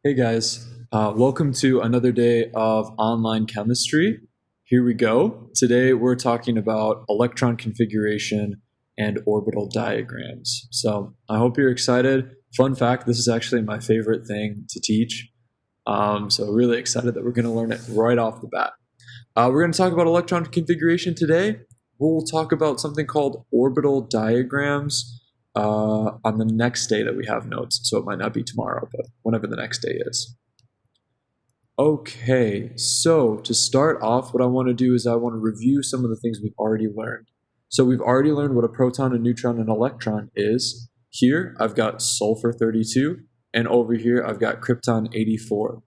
Hey guys, welcome to another day of online chemistry. Here we go. Today we're talking about electron configuration and orbital diagrams. So I hope you're excited. Fun fact, this is actually my favorite thing to teach. So really excited that we're going to learn it right off the bat. We're going to talk about electron configuration today. We'll talk about something called orbital diagrams on the next day that we have notes. So it might not be tomorrow, but whenever the next day is. Okay, so to start off, what I want to do is I want to review some of the things we've already learned. So we've already learned what a proton, a neutron, and an electron is. Here, I've got sulfur 32, and over here, I've got krypton 84.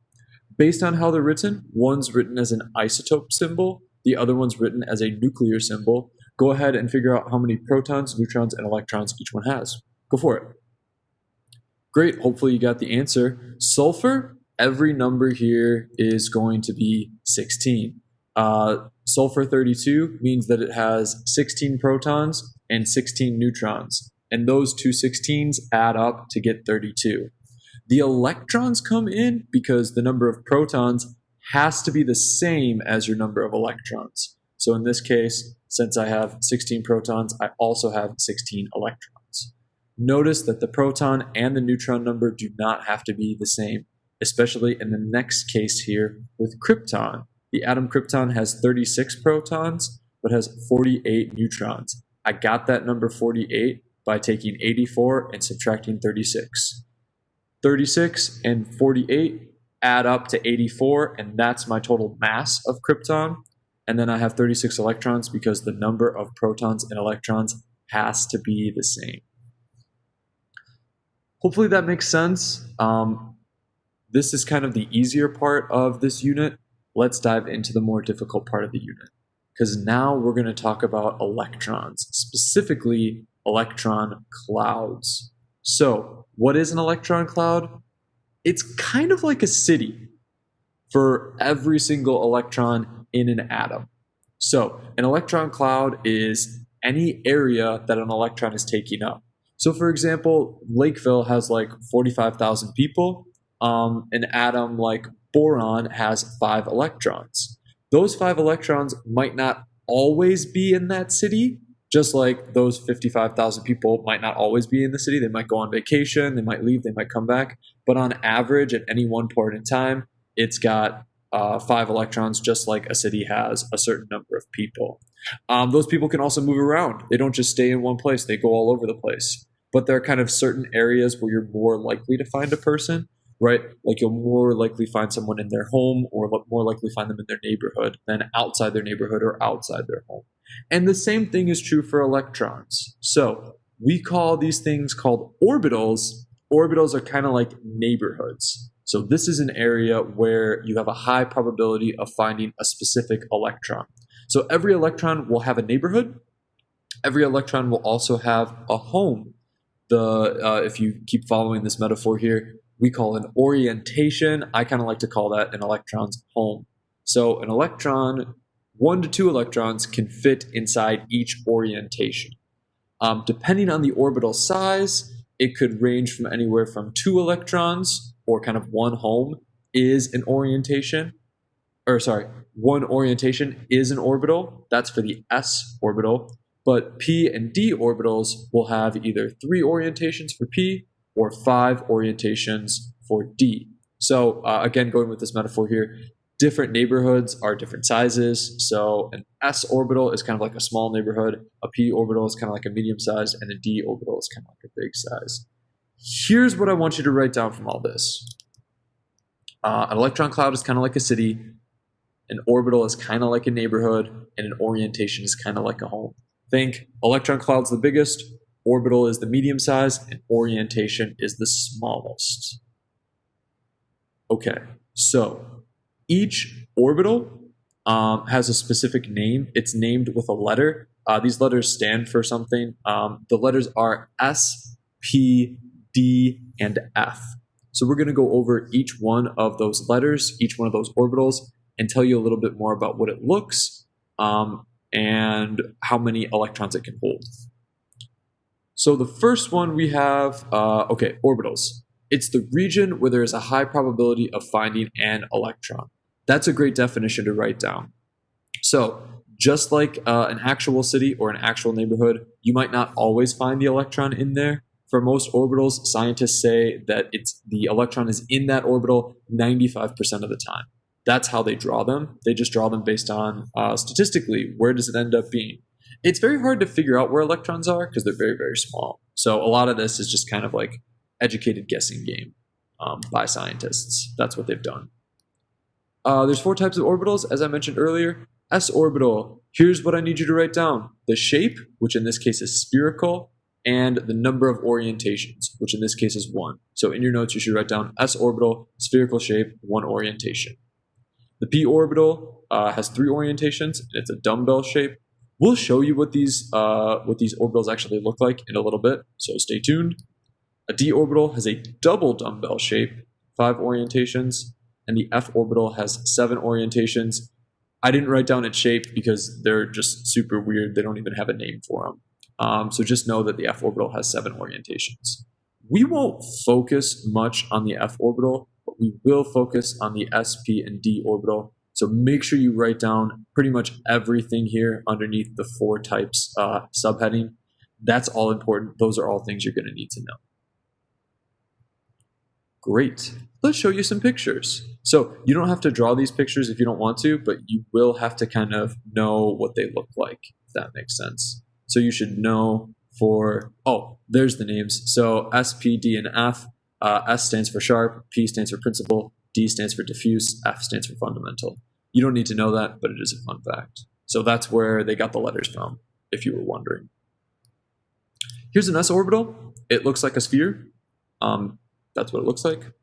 Based on how they're written, one's written as an isotope symbol, the other one's written as a nuclear symbol. Go ahead and figure out how many protons, neutrons, and electrons each one has. Go for it. Great, hopefully you got the answer. Sulfur, every number here is going to be 16. Sulfur 32 means that it has 16 protons and 16 neutrons, and those two 16s add up to get 32. The electrons come in because the number of protons has to be the same as your number of electrons. So in this case, since I have 16 protons, I also have 16 electrons. Notice that the proton and the neutron number do not have to be the same, especially in the next case here with krypton. The atom krypton has 36 protons, but has 48 neutrons. I got that number 48 by taking 84 and subtracting 36. 36 and 48 add up to 84, and that's my total mass of krypton. And then I have 36 electrons because the number of protons and electrons has to be the same. Hopefully that makes sense. This is kind of the easier part of this unit. Let's dive into the more difficult part of the unit, because now we're going to talk about electrons, specifically electron clouds. So, what is an electron cloud? It's kind of like a city for every single electron in an atom. So, an electron cloud is any area that an electron is taking up. So, for example, Lakeville has like 45,000 people. An atom like boron has 5 electrons. Those 5 electrons might not always be in that city, just like those 55,000 people might not always be in the city. They might go on vacation, they might leave, they might come back. But on average, at any one point in time, it's got 5 electrons, just like a city has a certain number of people. Those people can also move around. They don't just stay in one place, they go all over the place. But there are kind of certain areas where you're more likely to find a person, right? Like you'll more likely find someone in their home, or more likely find them in their neighborhood than outside their neighborhood or outside their home. And the same thing is true for electrons. So we call these things called orbitals. Orbitals are kind of like neighborhoods. So this is an area where you have a high probability of finding a specific electron. So every electron will have a neighborhood. Every electron will also have a home. If you keep following this metaphor here, we call an orientation. I kind of like to call that an electron's home. So an electron, 1 to 2 electrons can fit inside each orientation. Depending on the orbital size, it could range from anywhere from 2 electrons, or kind of one home is an orientation. One orientation is an orbital. That's for the s orbital. But p and d orbitals will have either 3 orientations for p or 5 orientations for d. So again, going with this metaphor here, different neighborhoods are different sizes. So an s orbital is kind of like a small neighborhood, a p orbital is kind of like a medium size, and a d orbital is kind of like a big size. Here's what I want you to write down from all this. An electron cloud is kind of like a city, an orbital is kind of like a neighborhood, and an orientation is kind of like a home. Think electron cloud's the biggest, orbital is the medium size, and orientation is the smallest. Okay, so each orbital has a specific name. It's named with a letter. These letters stand for something. The letters are S, P, D, and F. So we're going to go over each one of those letters, each one of those orbitals, and tell you a little bit more about what it looks and how many electrons it can hold. So the first one we have, orbitals. It's the region where there is a high probability of finding an electron. That's a great definition to write down. So just like an actual city or an actual neighborhood, you might not always find the electron in there. For most orbitals, scientists say that the electron is in that orbital 95% of the time. That's how they draw them. They just draw them based on statistically, where does it end up being? It's very hard to figure out where electrons are because they're very, very small. So a lot of this is just kind of like educated guessing game by scientists. That's what they've done. There's 4 types of orbitals, as I mentioned earlier. S orbital, here's what I need you to write down. The shape, which in this case is spherical, and the number of orientations, which in this case is 1. So in your notes, you should write down S orbital, spherical shape, 1 orientation. The p orbital has 3 orientations, and it's a dumbbell shape. We'll show you what these orbitals actually look like in a little bit, so stay tuned. A d orbital has a double dumbbell shape, 5 orientations, and the f orbital has 7 orientations. I didn't write down its shape because they're just super weird. They don't even have a name for them. So just know that the f orbital has 7 orientations. We won't focus much on the f orbital, but we will focus on the s, p, and d orbital. So make sure you write down pretty much everything here underneath the 4 types subheading. That's all important. Those are all things you're going to need to know. Great. Let's show you some pictures. So you don't have to draw these pictures if you don't want to, but you will have to kind of know what they look like, if that makes sense. So you should know there's the names. So S, P, D, and F. S stands for sharp, P stands for principal, D stands for diffuse, F stands for fundamental. You don't need to know that, but it is a fun fact. So that's where they got the letters from, if you were wondering. Here's an S orbital. It looks like a sphere. That's what it looks like.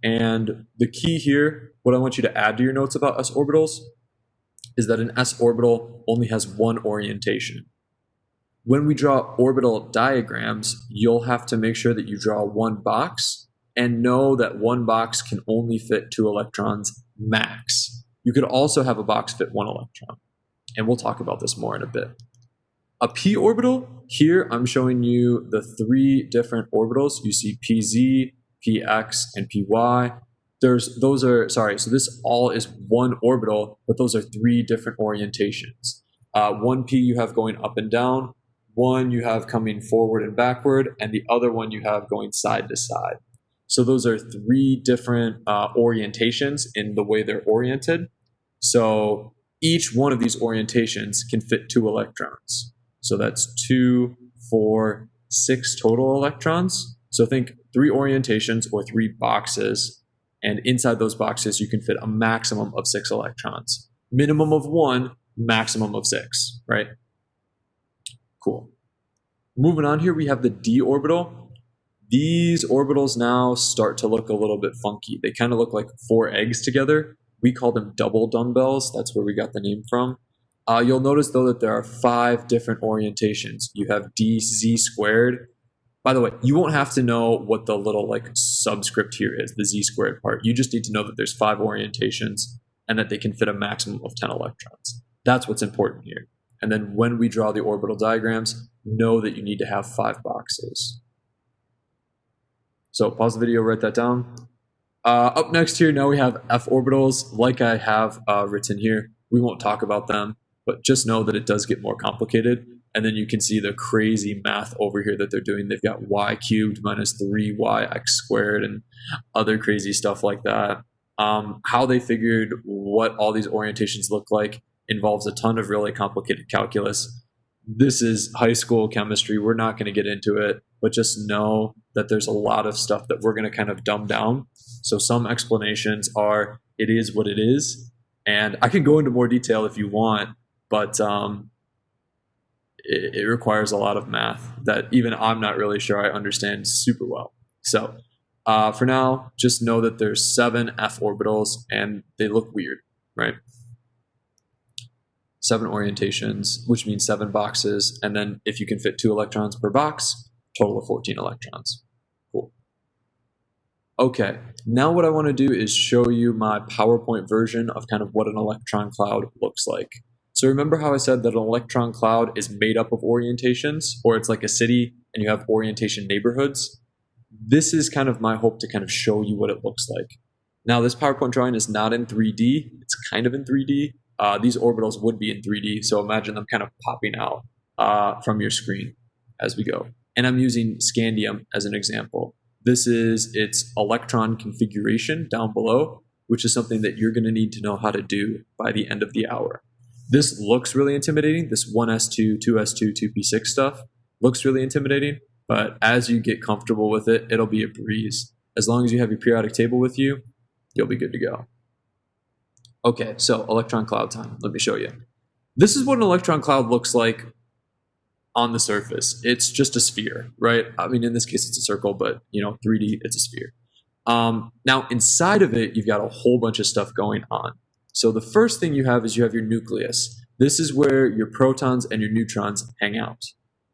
And the key here, what I want you to add to your notes about S orbitals, is that an S orbital only has 1 orientation. When we draw orbital diagrams, you'll have to make sure that you draw 1 box and know that 1 box can only fit 2 electrons max. You could also have a box fit 1 electron. And we'll talk about this more in a bit. A p orbital, here I'm showing you the 3 different orbitals. You see pz, px, and py. So this all is 1 orbital, but those are 3 different orientations. 1p you have going up and down, 1 you have coming forward and backward, and the other one you have going side to side. So those are 3 different orientations in the way they're oriented. So each one of these orientations can fit 2 electrons. So that's 2, 4, 6 total electrons. So think 3 orientations or 3 boxes, and inside those boxes you can fit a maximum of 6 electrons. Minimum of 1, maximum of 6, right? Cool. Moving on here, we have the d orbital. These orbitals now start to look a little bit funky. They kind of look like 4 eggs together. We call them double dumbbells. That's where we got the name from. You'll notice, though, that there are 5 different orientations. You have dz squared. By the way, you won't have to know what the little subscript here is, the z squared part. You just need to know that there's 5 orientations and that they can fit a maximum of 10 electrons. That's what's important here. And then when we draw the orbital diagrams, know that you need to have 5 boxes. So pause the video, write that down. Up next here, now we have f orbitals, like I have written here. We won't talk about them, but just know that it does get more complicated. And then you can see the crazy math over here that they're doing. They've got y cubed minus 3yx squared and other crazy stuff like that. How they figured what all these orientations look like involves a ton of really complicated calculus. This is high school chemistry. We're not going to get into it, but just know that there's a lot of stuff that we're going to kind of dumb down. So some explanations are, it is what it is. And I can go into more detail if you want, but it requires a lot of math that even I'm not really sure I understand super well. So for now, just know that there's 7 f orbitals and they look weird, right? 7 orientations, which means 7 boxes. And then if you can fit 2 electrons per box, total of 14 electrons. Cool. Okay, now what I want to do is show you my PowerPoint version of kind of what an electron cloud looks like. So remember how I said that an electron cloud is made up of orientations, or it's like a city and you have orientation neighborhoods? this is kind of my hope to kind of show you what it looks like. Now, this PowerPoint drawing is not in 3D. It's kind of in 3D. These orbitals would be in 3D, so imagine them kind of popping out from your screen as we go. And I'm using scandium as an example. This is its electron configuration down below, which is something that you're going to need to know how to do by the end of the hour. This looks really intimidating. This 1s2, 2s2, 2p6 stuff looks really intimidating, but as you get comfortable with it, it'll be a breeze. As long as you have your periodic table with you, you'll be good to go. Okay, so electron cloud time. Let me show you. This is what an electron cloud looks like on the surface. It's just a sphere, right? I mean, in this case, it's a circle, but 3D, it's a sphere. Now, inside of it, you've got a whole bunch of stuff going on. So the first thing you have is you have your nucleus. This is where your protons and your neutrons hang out.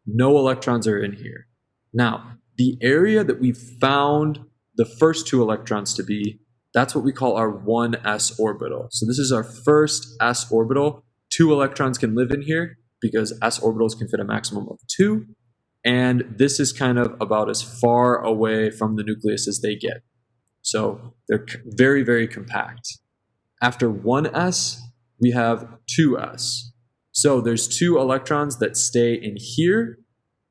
No electrons are in here. Now, the area that we found the first two electrons to be, that's what we call our 1s orbital. So this is our first s orbital. 2 electrons can live in here because s orbitals can fit a maximum of 2. And this is kind of about as far away from the nucleus as they get. So they're very, very compact. After 1s, we have 2s. So there's 2 electrons that stay in here.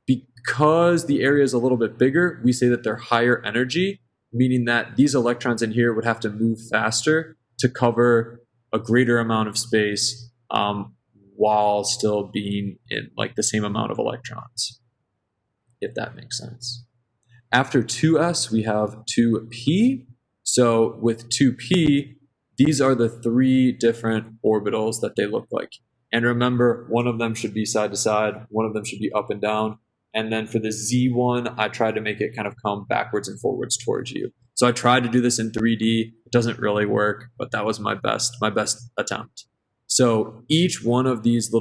Because the area is a little bit bigger, we say that they're higher energy, meaning that these electrons in here would have to move faster to cover a greater amount of space while still being in like the same amount of electrons, if that makes sense. After 2s, we have 2p. So with 2p, these are the 3 different orbitals that they look like. And remember, one of them should be side to side, one of them should be up and down. And then for the Z one, I tried to make it kind of come backwards and forwards towards you. So I tried to do this in 3D. It doesn't really work, but that was my best attempt. So each one of these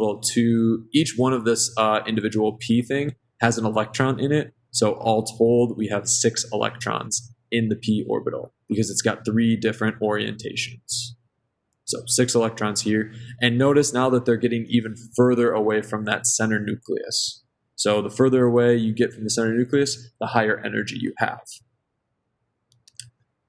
each one of this individual P thing has an electron in it. So all told, we have 6 electrons in the P orbital because it's got 3 different orientations. So 6 electrons here. And notice now that they're getting even further away from that center nucleus. So the further away you get from the center nucleus, the higher energy you have.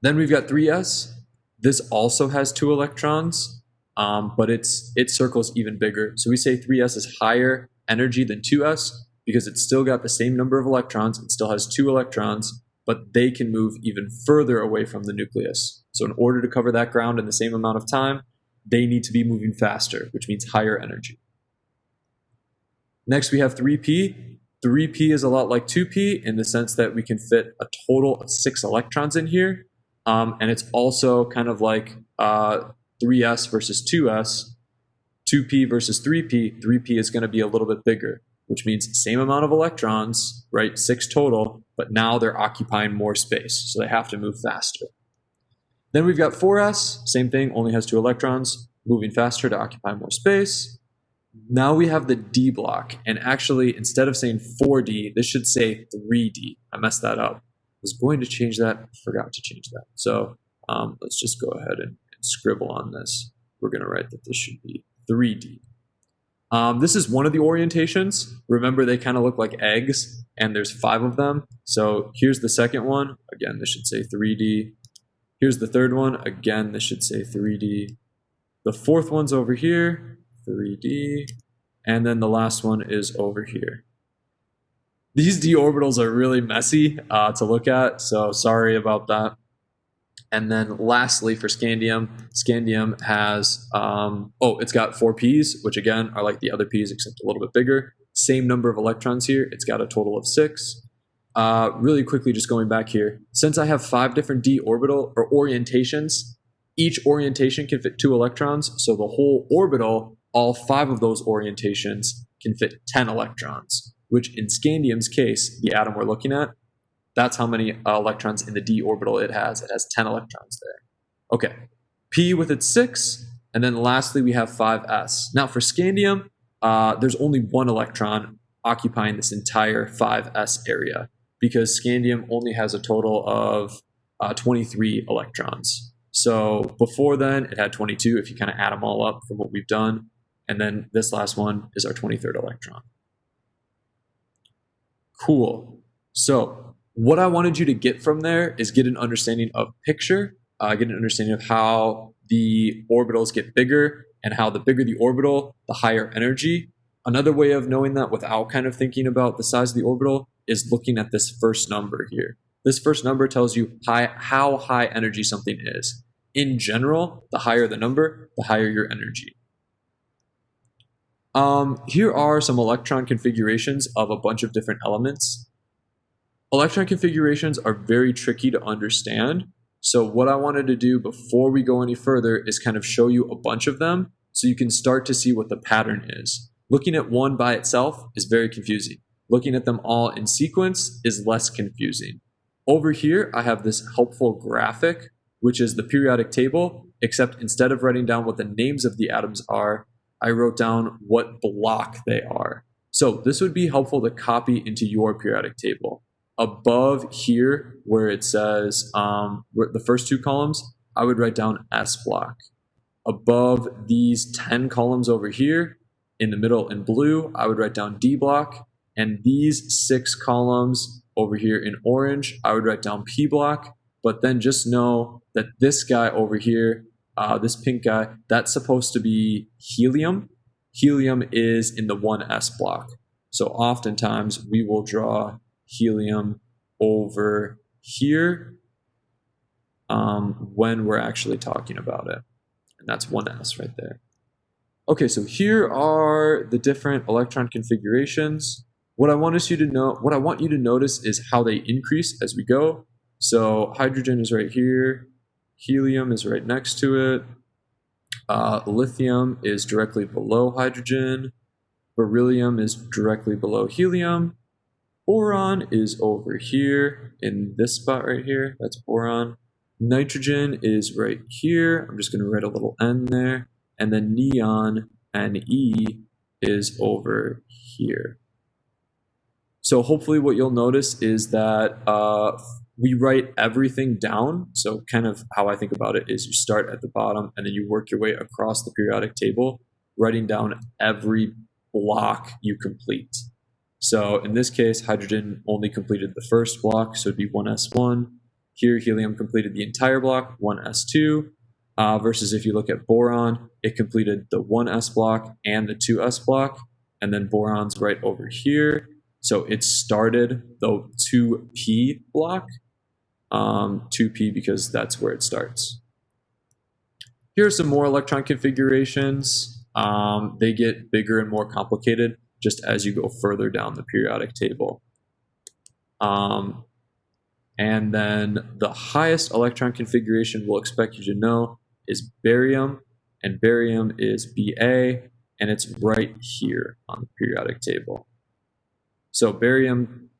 Then we've got 3s. This also has 2 electrons, but its circle's even bigger. So we say 3s is higher energy than 2s because it's still got the same number of electrons. It still has 2 electrons, but they can move even further away from the nucleus. So in order to cover that ground in the same amount of time, they need to be moving faster, which means higher energy. Next, we have 3p. 3p is a lot like 2p in the sense that we can fit a total of 6 electrons in here. And it's also kind of like 3s versus 2s. 2p versus 3p. 3p is going to be a little bit bigger, which means same amount of electrons, right? 6 total, but now they're occupying more space, so they have to move faster. Then we've got 4s, same thing, only has 2 electrons, moving faster to occupy more space. Now we have the D block, and actually, instead of saying 4D, this should say 3D. I messed that up. I was going to change that, forgot to change that. So let's just go ahead and scribble on this. We're going to write that this should be 3D. This is one of the orientations. Remember, they kind of look like eggs, and there's 5 of them. So here's the second one. Again, this should say 3D. Here's the third one. Again, this should say 3D. The fourth one's over here, 3D. And then the last one is over here. These d orbitals are really messy to look at, so sorry about that. And then lastly, for scandium, scandium has, it's got 4 Ps, which again are like the other Ps except a little bit bigger. Same number of electrons here. It's got a total of 6. Really quickly, just going back here, since I have 5 different d orbital or orientations, each orientation can fit 2 electrons. So the whole orbital, all 5 of those orientations can fit 10 electrons, which in scandium's case, the atom we're looking at, that's how many electrons in the d orbital it has. It has 10 electrons there. Okay, P with its 6, and then lastly we have 5s. Now for scandium, there's only 1 electron occupying this entire 5s area, because scandium only has a total of 23 electrons. So before then, it had 22 if you kind of add them all up from what we've done. And then this last one is our 23rd electron. Cool. So what I wanted you to get from there is get an understanding of picture, get an understanding of how the orbitals get bigger, and how the bigger the orbital, the higher energy. Another way of knowing that without kind of thinking about the size of the orbital is looking at this first number here. This first number tells you how high energy something is. In general, the higher the number, the higher your energy. Here are some electron configurations of a bunch of different elements. Electron configurations are very tricky to understand. So what I wanted to do before we go any further is kind of show you a bunch of them so you can start to see what the pattern is. Looking at one by itself is very confusing. Looking at them all in sequence is less confusing. Over here, I have this helpful graphic, which is the periodic table, except instead of writing down what the names of the atoms are, I wrote down what block they are. So this would be helpful to copy into your periodic table. Above here, where it says the first two columns, I would write down S block. Above these 10 columns over here, in the middle in blue, I would write down D block. And these 6 columns over here in orange, I would write down P block. But then just know that this guy over here, this pink guy, that's supposed to be helium. Helium is in the 1s block. So oftentimes we will draw helium over here when we're actually talking about it. And that's 1s right there. Okay, so here are the different electron configurations. What I want you to notice is how they increase as we go. So hydrogen is right here, helium is right next to it, lithium is directly below hydrogen, beryllium is directly below helium, boron is over here in this spot right here, that's boron. Nitrogen is right here, I'm just going to write a little N there, and then neon, Ne, is over here. So hopefully what you'll notice is that we write everything down. So kind of how I think about it is you start at the bottom and then you work your way across the periodic table, writing down every block you complete. So in this case, hydrogen only completed the first block, so it'd be 1s1. Here, helium completed the entire block, 1s2. Versus if you look at boron, it completed the 1s block and the 2s block, and then boron's right over here. So it started the 2p block, 2p because that's where it starts. Here are some more electron configurations. They get bigger and more complicated just as you go further down the periodic table. And then the highest electron configuration we'll expect you to know is barium, and barium is Ba, and it's right here on the periodic table. So barium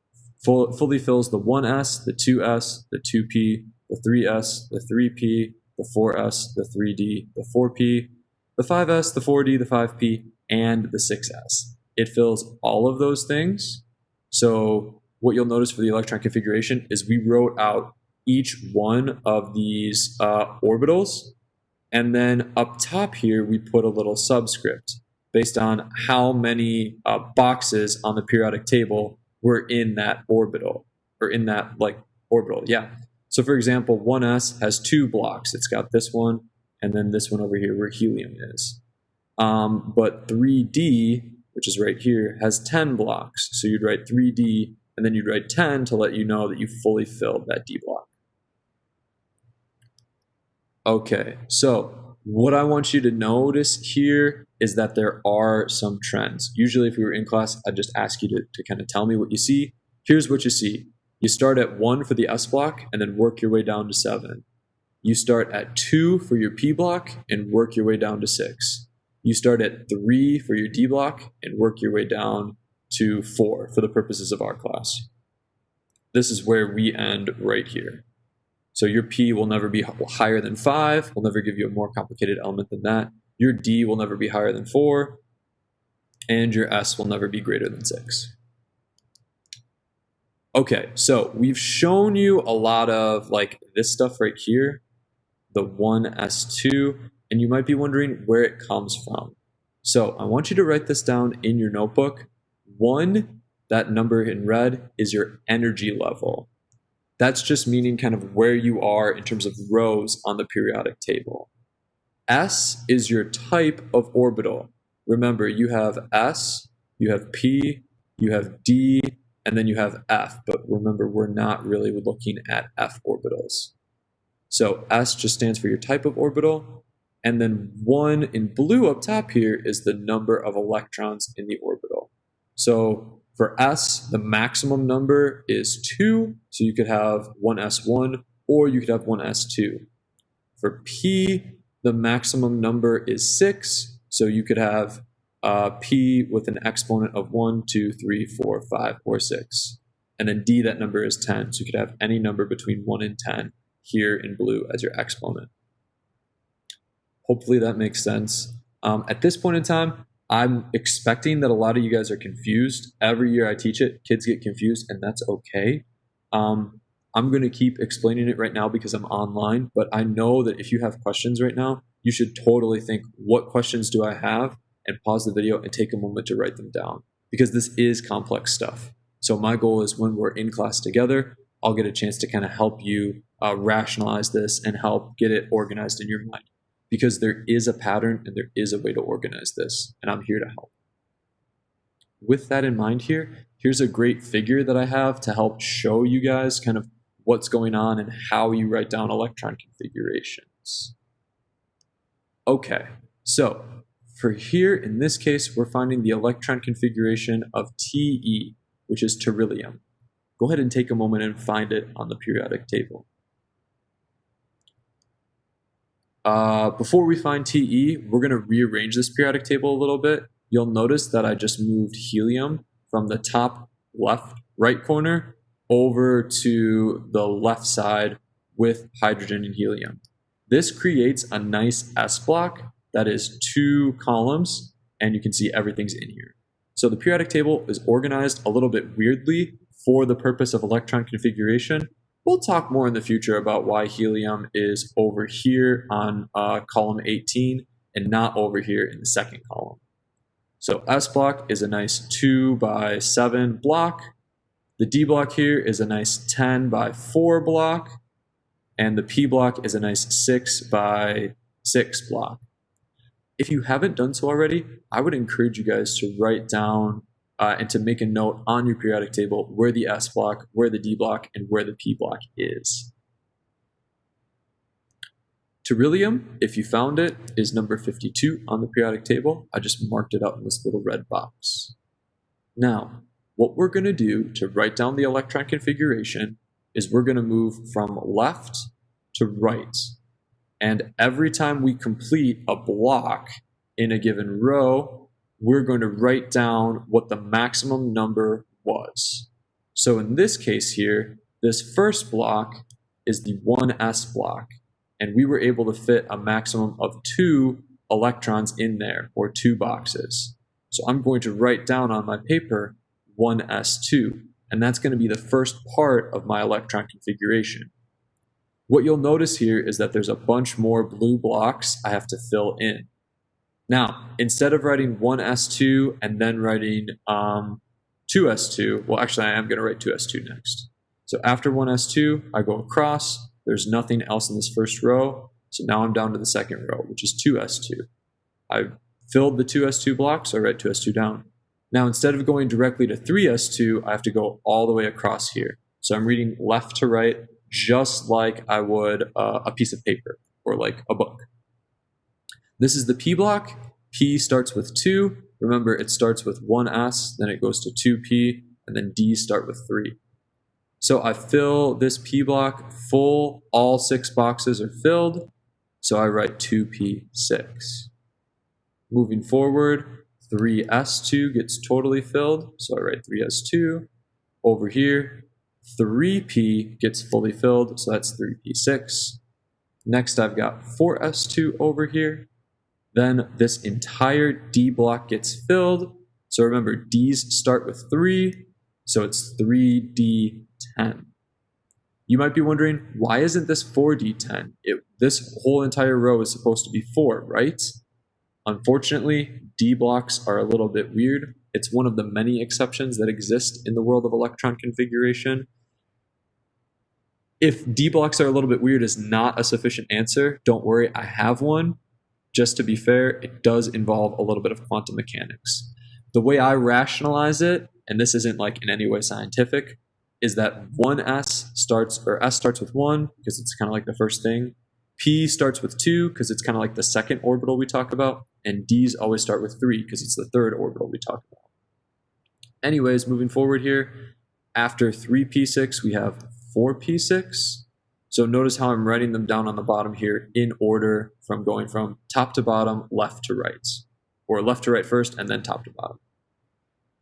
fully fills the 1s, the 2s, the 2p, the 3s, the 3p, the 4s, the 3d, the 4p, the 5s, the 4d, the 5p, and the 6s. It fills all of those things. So what you'll notice for the electron configuration is we wrote out each one of these orbitals, and then up top here we put a little subscript based on how many boxes on the periodic table were in that orbital, or in that orbital, yeah. So for example, 1s has 2 blocks. It's got this one, and then this one over here where helium is. But 3d, which is right here, has 10 blocks. So you'd write 3d, and then you'd write 10 to let you know that you fully filled that d block. Okay, so what I want you to notice here is that there are some trends. Usually if we were in class, I'd just ask you to kind of tell me what you see. Here's what you see. You start at 1 for the S block and then work your way down to 7. You start at 2 for your P block and work your way down to 6. You start at 3 for your D block and work your way down to 4 for the purposes of our class. This is where we end right here. So your P will never be higher than 5. We'll never give you a more complicated element than that. Your D will never be higher than 4. And your S will never be greater than 6. Okay, so we've shown you a lot of this stuff right here, the 1s2, and you might be wondering where it comes from. So I want you to write this down in your notebook. 1, that number in red, is your energy level. That's just meaning kind of where you are in terms of rows on the periodic table. S is your type of orbital. Remember, you have S, you have P, you have D, and then you have F. But remember, we're not really looking at F orbitals. So S just stands for your type of orbital. And then 1 in blue up top here is the number of electrons in the orbital. So for S, the maximum number is 2. So you could have 1s1 or you could have 1s2. For P, the maximum number is 6. So you could have P with an exponent of 1, 2, 3, 4, 5, or 6. And then D, that number is 10. So you could have any number between 1 and 10 here in blue as your exponent. Hopefully that makes sense. At this point in time, I'm expecting that a lot of you guys are confused. Every year I teach it, kids get confused, and that's okay. I'm going to keep explaining it right now because I'm online, but I know that if you have questions right now, you should totally think, what questions do I have? And pause the video and take a moment to write them down, because this is complex stuff. So my goal is when we're in class together, I'll get a chance to kind of help you rationalize this and help get it organized in your mind, because there is a pattern and there is a way to organize this, and I'm here to help. With that in mind here's a great figure that I have to help show you guys kind of what's going on and how you write down electron configurations. Okay, so for here, in this case, we're finding the electron configuration of Te, which is beryllium. Go ahead and take a moment and find it on the periodic table. Before we find Te, we're going to rearrange this periodic table a little bit. You'll notice that I just moved helium from the top right corner over to the left side with hydrogen and helium. This creates a nice S block that is 2 columns, and you can see everything's in here. So the periodic table is organized a little bit weirdly for the purpose of electron configuration. We'll talk more in the future about why helium is over here on column 18 and not over here in the second column. So S block is a nice 2 by 7 block. The D block here is a nice 10 by 4 block. And the P block is a nice 6 by 6 block. If you haven't done so already, I would encourage you guys to write down and to make a note on your periodic table where the S block, where the D block, and where the P block is. Beryllium, if you found it, is number 52 on the periodic table. I just marked it out in this little red box. Now, what we're going to do to write down the electron configuration is we're going to move from left to right. And every time we complete a block in a given row, we're going to write down what the maximum number was. So in this case here, this first block is the 1s block, and we were able to fit a maximum of 2 electrons in there, or 2 boxes. So I'm going to write down on my paper 1s2, and that's going to be the first part of my electron configuration. What you'll notice here is that there's a bunch more blue blocks I have to fill in. Now, instead of writing 1s2 and then writing 2s2, well, actually, I am going to write 2s2 next. So after 1s2, I go across. There's nothing else in this first row. So now I'm down to the second row, which is 2s2. I filled the 2s2 block, so I write 2s2 down. Now, instead of going directly to 3s2, I have to go all the way across here. So I'm reading left to right, just like I would a piece of paper or like a book. This is the P block. P starts with 2. Remember, it starts with 1s, then it goes to 2p, and then D start with 3. So I fill this P block full. All 6 boxes are filled. So I write 2p6. Moving forward, 3s2 gets totally filled. So I write 3s2. Over here, 3p gets fully filled. So that's 3p6. Next, I've got 4s2 over here. Then this entire D block gets filled. So remember, D's start with 3. So it's 3d10. You might be wondering, why isn't this 4d10? This whole entire row is supposed to be 4, right? Unfortunately, D blocks are a little bit weird. It's one of the many exceptions that exist in the world of electron configuration. If D blocks are a little bit weird is not a sufficient answer, don't worry, I have one. Just to be fair, it does involve a little bit of quantum mechanics. The way I rationalize it, and this isn't like in any way scientific, is that S starts with 1 because it's kind of like the first thing. P starts with 2 because it's kind of like the second orbital we talk about. And D's always start with 3 because it's the third orbital we talk about. Anyways, moving forward here, after 3p6, we have 4p6. So notice how I'm writing them down on the bottom here in order from going from top to bottom, left to right. Or left to right first and then top to bottom.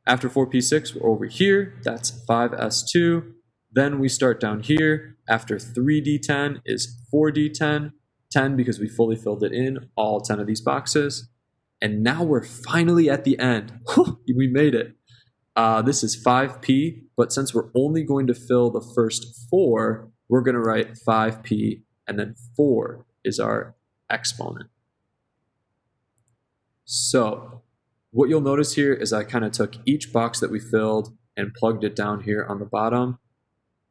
After 4p6, we're over here. That's 5s2. Then we start down here. After 3d10 is 4d10. 10 because we fully filled it in, all 10 of these boxes. And now we're finally at the end. We made it. This is 5p, but since we're only going to fill the first 4, we're going to write 5p, and then 4 is our exponent. So what you'll notice here is I kind of took each box that we filled and plugged it down here on the bottom.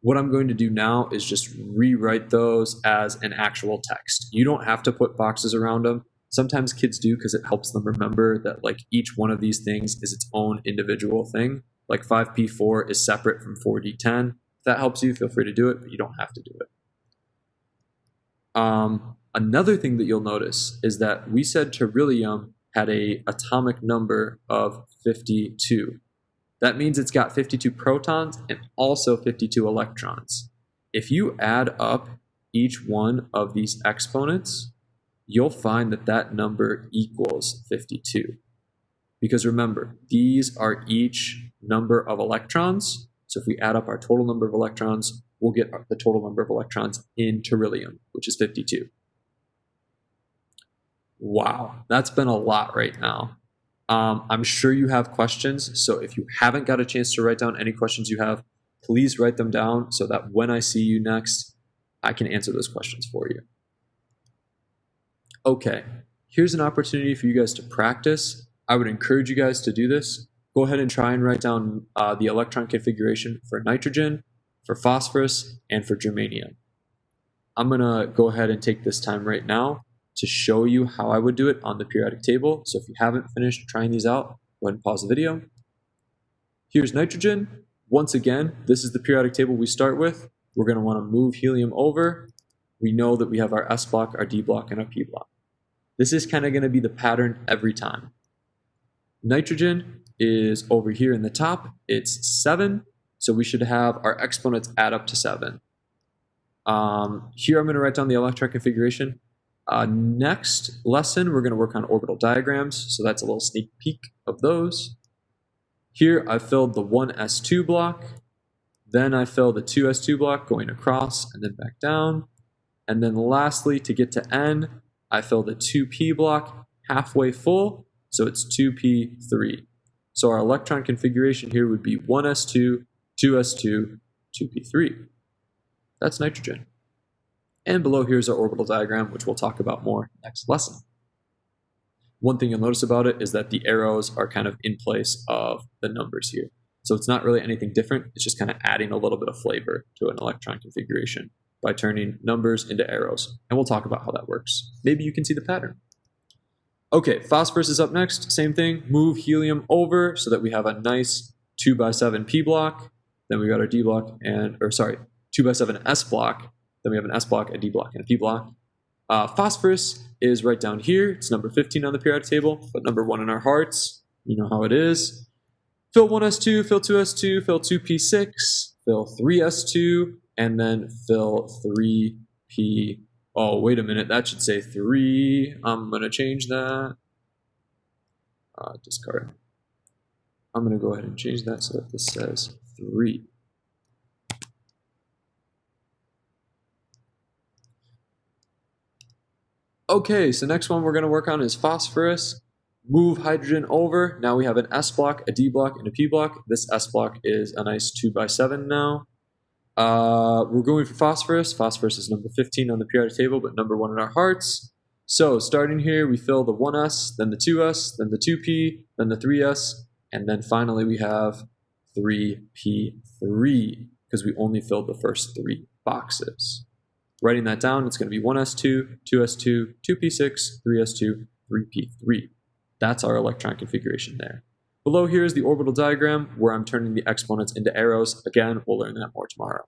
What I'm going to do now is just rewrite those as an actual text. You don't have to put boxes around them. Sometimes kids do because it helps them remember that like each one of these things is its own individual thing. Like 5p4 is separate from 4d10. If that helps you, feel free to do it, but you don't have to do it. Another thing that you'll notice is that we said beryllium had an atomic number of 52. That means it's got 52 protons and also 52 electrons. If you add up each one of these exponents, you'll find that that number equals 52. Because remember, these are each number of electrons. So if we add up our total number of electrons, we'll get the total number of electrons in beryllium, which is 52. Wow, that's been a lot right now. I'm sure you have questions, so if you haven't got a chance to write down any questions you have, please write them down so that when I see you next, I can answer those questions for you. Okay, here's an opportunity for you guys to practice. I would encourage you guys to do this. Go ahead and try and write down the electron configuration for nitrogen, for phosphorus, and for germanium. I'm going to go ahead and take this time right now to show you how I would do it on the periodic table. So if you haven't finished trying these out, go ahead and pause the video. Here's nitrogen. Once again, this is the periodic table we start with. We're going to want to move helium over. We know that we have our S block, our D block, and our P block. This is kind of going to be the pattern every time. Nitrogen is over here in the top. It's 7, so we should have our exponents add up to 7. Here I'm going to write down the electron configuration. Next lesson, we're going to work on orbital diagrams, so that's a little sneak peek of those. Here I filled the 1s2 block, then I fill the 2s2 block going across and then back down, and then lastly, to get to N, I fill the 2p block halfway full, so it's 2p3. So our electron configuration here would be 1s2, 2s2, 2p3. That's nitrogen. And below here is our orbital diagram, which we'll talk about more next lesson. One thing you'll notice about it is that the arrows are kind of in place of the numbers here. So it's not really anything different. It's just kind of adding a little bit of flavor to an electron configuration by turning numbers into arrows. And we'll talk about how that works. Maybe you can see the pattern. Okay, phosphorus is up next. Same thing. Move helium over so that we have a nice 2x7 P block. Then we got our D block 2x7 S block. Then we have an S block, a D block, and a P block. Phosphorus is right down here. It's number 15 on the periodic table, but number 1 in our hearts. You know how it is. Fill 1s2, fill 2s2, fill 2p6, fill 3s2, and then fill 3p. Oh, wait a minute. That should say 3. I'm going to change that. Discard. I'm going to go ahead and change that so that this says 3. Okay, so next one we're going to work on is phosphorus. Move hydrogen over. Now we have an S block, a D block, and a P block. This S block is a nice 2x7 now. We're going for phosphorus. Phosphorus is number 15 on the periodic table, but number 1 in our hearts. So starting here, we fill the 1s, then the 2s, then the 2p, then the 3s, and then finally we have 3p3 because we only filled the first 3 boxes. Writing that down, it's going to be 1s2, 2s2, 2p6, 3s2, 3p3. That's our electron configuration there. Below here is the orbital diagram where I'm turning the exponents into arrows. Again, we'll learn that more tomorrow.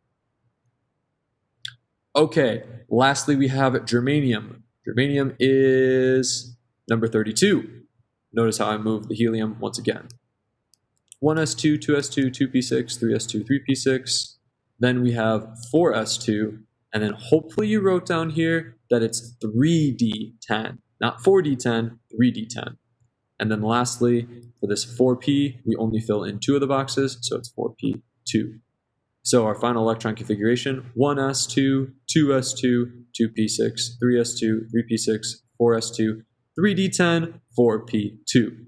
Okay, lastly we have germanium. Germanium is number 32. Notice how I moved the helium once again. 1s2, 2s2, 2p6, 3s2, 3p6. Then we have 4s2. And then hopefully you wrote down here that it's 3d10, not 4d10, 3d10. And then lastly, for this 4p, we only fill in 2 of the boxes, so it's 4p2. So our final electron configuration, 1s2, 2s2, 2p6, 3s2, 3p6, 4s2, 3d10, 4p2.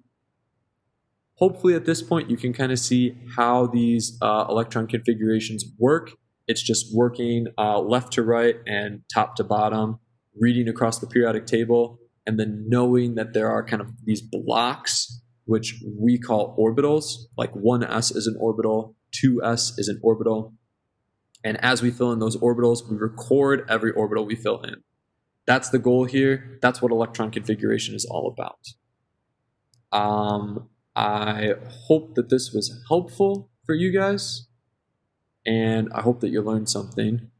Hopefully at this point you can kind of see how these electron configurations work. It's just working left to right and top to bottom, reading across the periodic table, and then knowing that there are kind of these blocks, which we call orbitals, like 1s is an orbital, 2s is an orbital. And as we fill in those orbitals, we record every orbital we fill in. That's the goal here. That's what electron configuration is all about. I hope that this was helpful for you guys, and I hope that you learned something.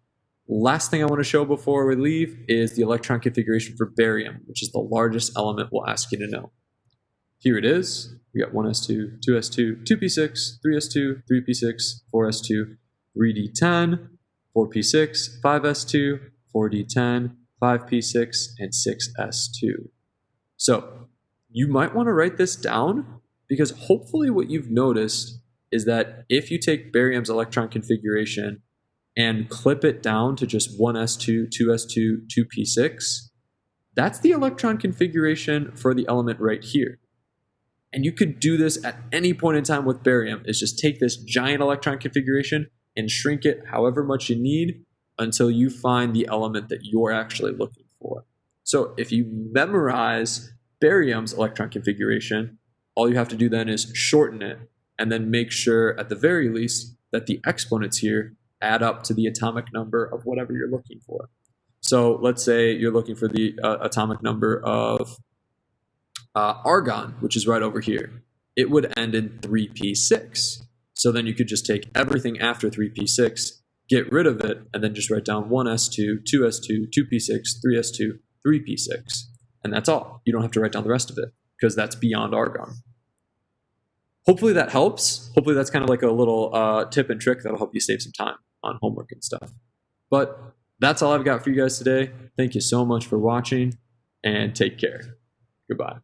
Last thing I want to show before we leave is the electron configuration for barium, which is the largest element we'll ask you to know. Here it is. We got 1s2, 2s2, 2p6, 3s2, 3p6, 4s2, 3d10, 4p6, 5s2, 4d10, 5p6, and 6s2. So you might want to write this down, because hopefully what you've noticed is that if you take barium's electron configuration and clip it down to just 1s2, 2s2, 2p6, that's the electron configuration for the element right here. And you could do this at any point in time with barium, is just take this giant electron configuration and shrink it however much you need until you find the element that you're actually looking for. So if you memorize barium's electron configuration, all you have to do then is shorten it and then make sure at the very least that the exponents here add up to the atomic number of whatever you're looking for. So let's say you're looking for the atomic number of argon, which is right over here. It would end in 3p6. So then you could just take everything after 3p6, get rid of it, and then just write down 1s2, 2s2, 2p6, 3s2, 3p6. And that's all. You don't have to write down the rest of it, because that's beyond argon. Hopefully that helps. Hopefully that's kind of like a little tip and trick that'll help you save some time on homework and stuff. But that's all I've got for you guys today. Thank you so much for watching, and take care. Goodbye.